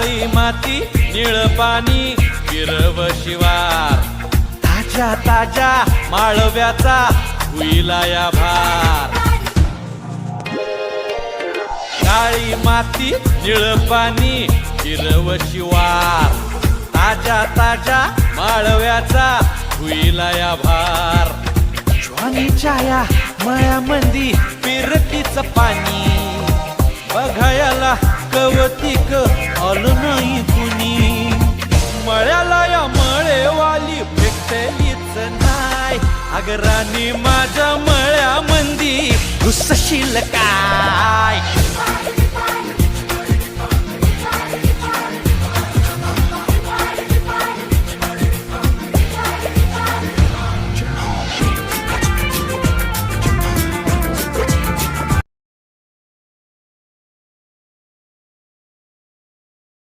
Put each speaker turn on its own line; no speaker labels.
काळी माती निळ पाणी हिरव शिवार ताज्या ताज्या माळव्याचा होईला या भार काळी माती निळ पाणी हिरव शिवार ताज्या ताज्या माळव्याचा होईला या भार ज्वानीच्या या मळ्यामंदी पिरतीच पाणी बघायला कवतिक आलं नाही कुणी मळ्याला या मळेवाली भेटलीच नाय अगरानी माझ्या मळ्यामंदी घुसशील काय